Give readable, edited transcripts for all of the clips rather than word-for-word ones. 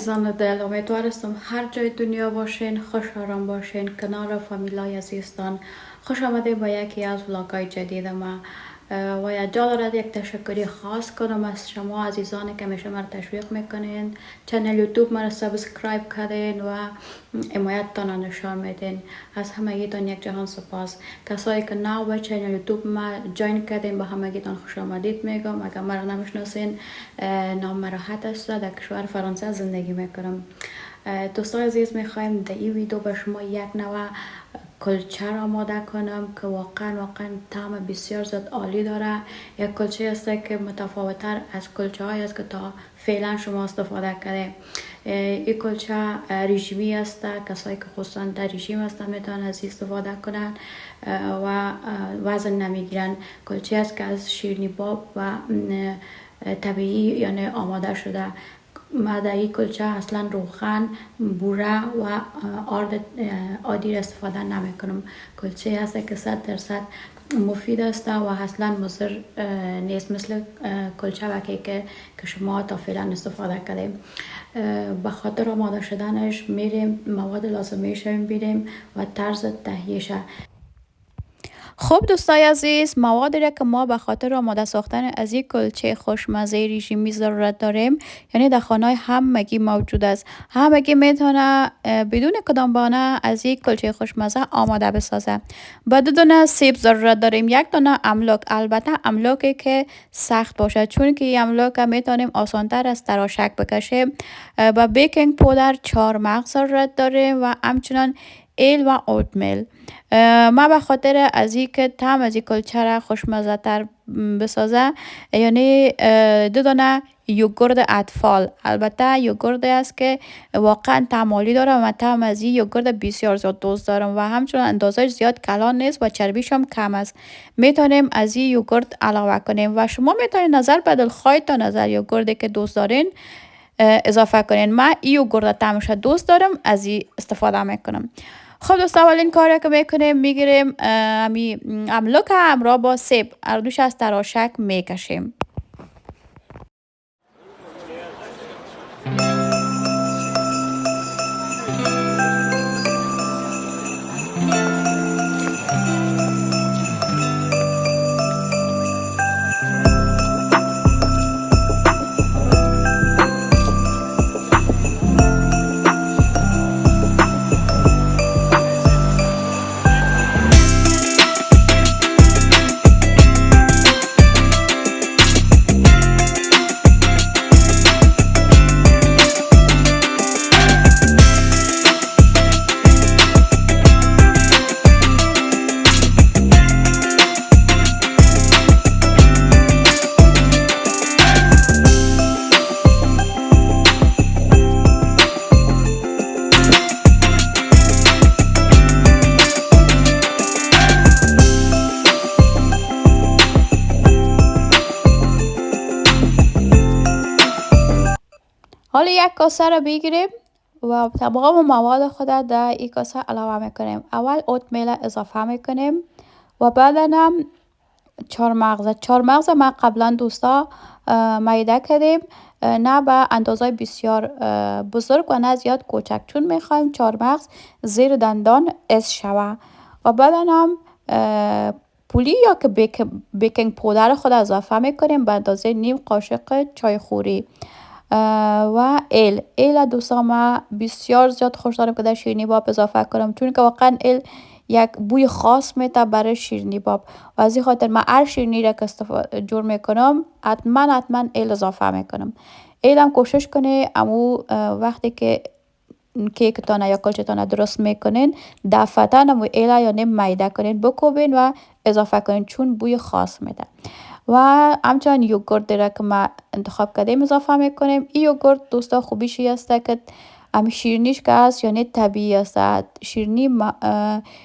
عزیزان دل، امیدوارستم هر جای دنیا باشین خوش آرام باشین کنار فامیلای عزیزتان. خوش آمده با یکی از ولاگای جدید ما. و یا جا دارد یک تشکری خاص کنم از شما عزیزانی که میشه مرا تشویق میکنین، چنل یوتیوب مرا سابسکرایب کردین و حمایتتان نشان میدین. از همگیتان یک جهان سپاس. کسایی که نو به چنل یوتیوب ما جوین کردین به همگیتان خوش آمدید میگم. اگر مرا نمیشناسین، نام مرا حد است، در کشور فرانسه زندگی میکنم. دوستان عزیز، میخوایم در این ویدیو به شما یک نوع کلچه را آماده کنم که واقعا طعم بسیار زیاد عالی داره. یک کلچه است که متفاوت‌تر از کلچه های است که تا فعلا شما استفاده کرده. این کلچه رژیمی است، کسایی که خصوصا در رژیم هستن میتونن از استفاده کنن و وزن نمیگیرن. کلچه است که از شیرینی باب و طبیعی یعنی آماده شده. ما در این کلچه اصلا روغن، بوره و آرد عادی استفاده نمی کنم. کلچه هست که 100% مفید است و اصلا مضر نیست، مثل کلچه و که شما تا فعلا استفاده کردیم. به خاطر آماده شدنش میریم مواد لازمیش میبینیم و طرز تهیهش. خب دوستای عزیز، موادی را که ما به خاطر آماده ساختن از یک کلچه خوشمزه رژیمی ضرورت داریم، یعنی در خانه همگی موجود است. همگی میتونه بدون کدام بهانه از یک کلچه خوشمزه آماده بسازه. با 2 دانه سیب ضرورت داریم، 1 دانه املاک، البته املاکی که سخت باشه، چون که این املاک میتونیم آسانتر از تراشک بکشیم. با بیکینگ پودر 4 مغز ضرورت داریم و همچنان ایل و اوتمیل. ما به خاطر از اینکه طعم از این کلچه را خوشمزه تر بسازه، یعنی 2 دانه یوگورت اطفال، البته یوگورت است که واقعا طعم عالی داره و طعم از این یوگورت بسیار زیاد دوست دارم و همچنان اندازش زیاد کلان نیست و چربیش هم کم است. میتونیم از این یوگورت علاوه کنیم و شما میتونید نظر به دلخواهی تا نظر یوگورتی که دوست دارین اضافه کنین. من این یوگورت طعمش دوست دارم، از این استفاده میکنم. خب دوستا، اولین کاری که میکنیم میگیریم املاک همراه با سیب، هر دوش از تراشک میکشیم. حالا یک کاسه رو بگیریم و تمام مواد خود در این کاسه علاوه میکنیم. اول اوتمیل اضافه میکنیم و بعدا هم 4 مغز ما قبلا دوستا میده کردیم، نه به اندازه بسیار بزرگ و نه زیاد کوچک، چون میخوایم 4 مغز زیر دندان از شوه. و بعدا هم پولی یا که بیکینگ پودر خود اضافه میکنیم به اندازه نیم قاشق چای خوری. و ایل دوستان ما بسیار زیاد خوش دارم که در شیرینی باب اضافه کنم، چون که واقعا ایل یک بوی خاص میده برای شیرینی باب و از این خاطر من هر شیرینی را که جور میکنم حتما ایل اضافه میکنم. ایل هم کوشش کنه امو وقتی که کیک تانه یا کلچه تانه درست میکنین دفعتا امو ایل یا نیم میده کنین، بکوبین و اضافه کنین، چون بوی خاص میده. و همچنان یوگورت را که ما انتخاب کردیم اضافه میکنیم. این یوگورت دوستا خوبیشی است که شیرینیش که هست یعنی طبیعی است.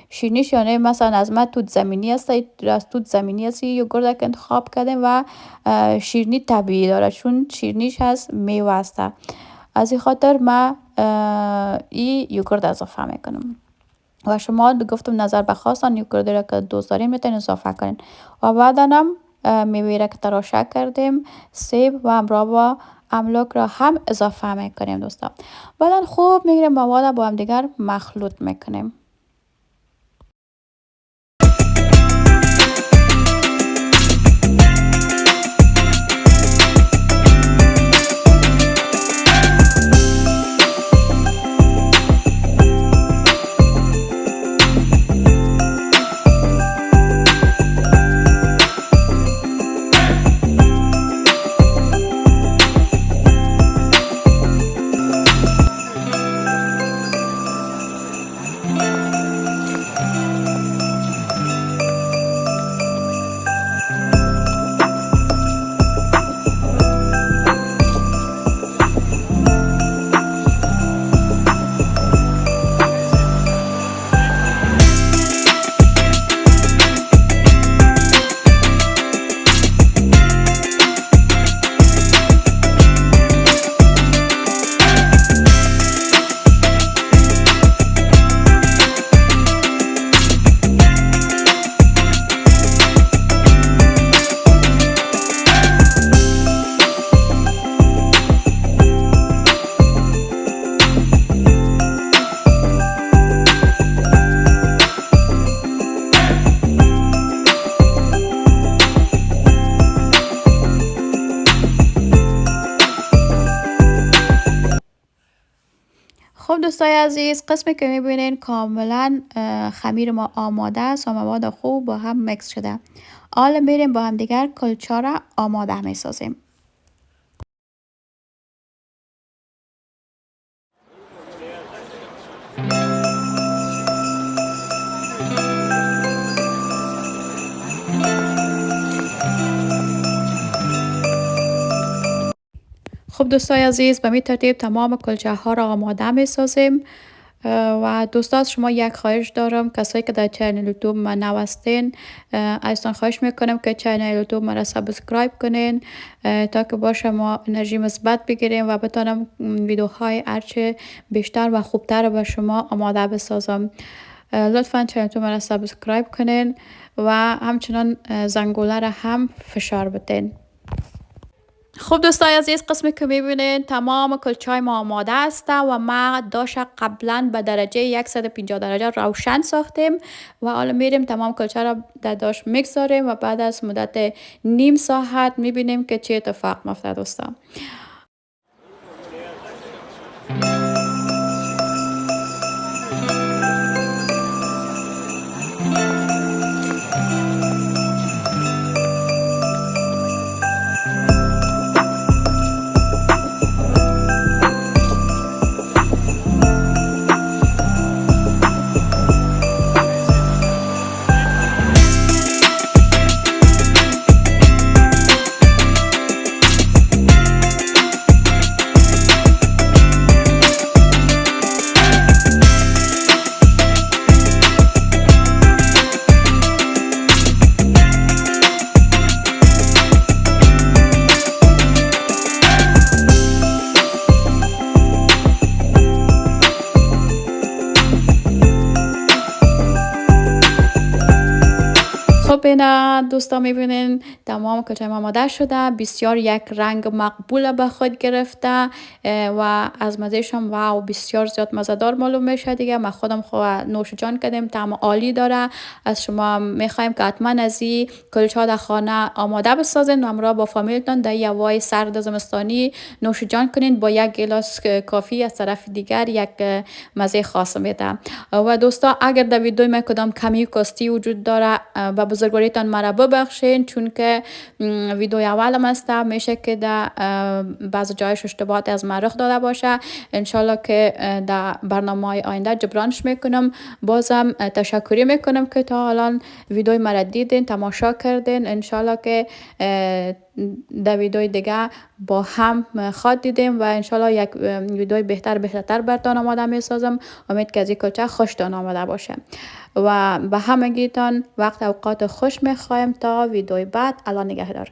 شیرینیش یعنی مثلا از ما توت زمینی است، از توت زمینی است یوگورت که انتخاب کردیم و شیرینی طبیعی داره، چون شیرینیش هست میوه است. از این خاطر ما این یوگورت اضافه میکنم و شما گفتم نظر به خواستان یوگورت را که دوست دارین میتونین اضافه کنین. و بعدا هم میوه را که تراشک کردیم، سیب و همراه با املاک را هم اضافه میکنیم دوستان. بعدا خوب میگیریم مواد با هم دیگر مخلوط میکنیم. خب دوستای عزیز، قسمی که میبینین کاملا خمیر ما آماده است و مواد خوب با هم مکس شده. حالا میریم با هم دیگر کلچه را آماده میسازیم. خب دوستای عزیز، به این ترتیب تمام کلچه ها را آماده می سازیم. و دوستان شما یک خواهش دارم، کسایی که در چینل یوتیوب ما نو هستین ازتان خواهش میکنم که چینل یوتیوب ما را سابسکرایب کنین تا که با شما انرژی مثبت بگیریم و بتونم ویدیوهای هرچه بیشتر و خوبتر به شما آماده بسازم. لطفا چینل یوتیوب ما را سابسکرایب کنین و همچنان زنگوله را هم فشار بدین. خب دوستای عزیز، قسمی که میبینین تمام کلچه ما آماده است و ما داش قبلا به درجه 150 درجه روشن ساختیم و حالا میریم تمام کلچه را در داش میگذاریم و بعد از مدت نیم ساعت میبینیم که چه اتفاق میفته دوستان. ببینید دوستان، میبینین تمام کلچه آماده شده، بسیار یک رنگ مقبول به خود گرفته و از مزهش هم واو بسیار زیاد مزه‌دار معلوم میشه دیگه. ما خودم نوش جان کردیم، طعم عالی داره. از شما میخوایم که حتما از این کلچه در خانه آماده بسازین و همراه با فامیلتون در یه هوای سرد زمستانی نوش جان کنین. با یک گلاس کافی از طرف دیگر یک مزه خاص میده. و دوستا اگر در ویدیوی من کدام کمی کاستی وجود داره به بزرگواریتان مرا ببخشین، چون که ویدیو اولم است، میشه که در بعض جایش اشتباهات از من رخ داده باشه. انشالله که در برنامه آینده جبرانش میکنم. بازم تشکری میکنم که تا الان ویدیوی مرا دیدین، تماشا کردین. انشالله که در ویدیوی دیگه با هم خواد دیدیم و انشالله یک ویدیوی بهتر براتون آماده میسازم. امید که از این کلچه خوشتان آمده باشه و به همگیتان وقت اوقات خوش میخوایم تا ویدیوی بعد. الله نگهدار.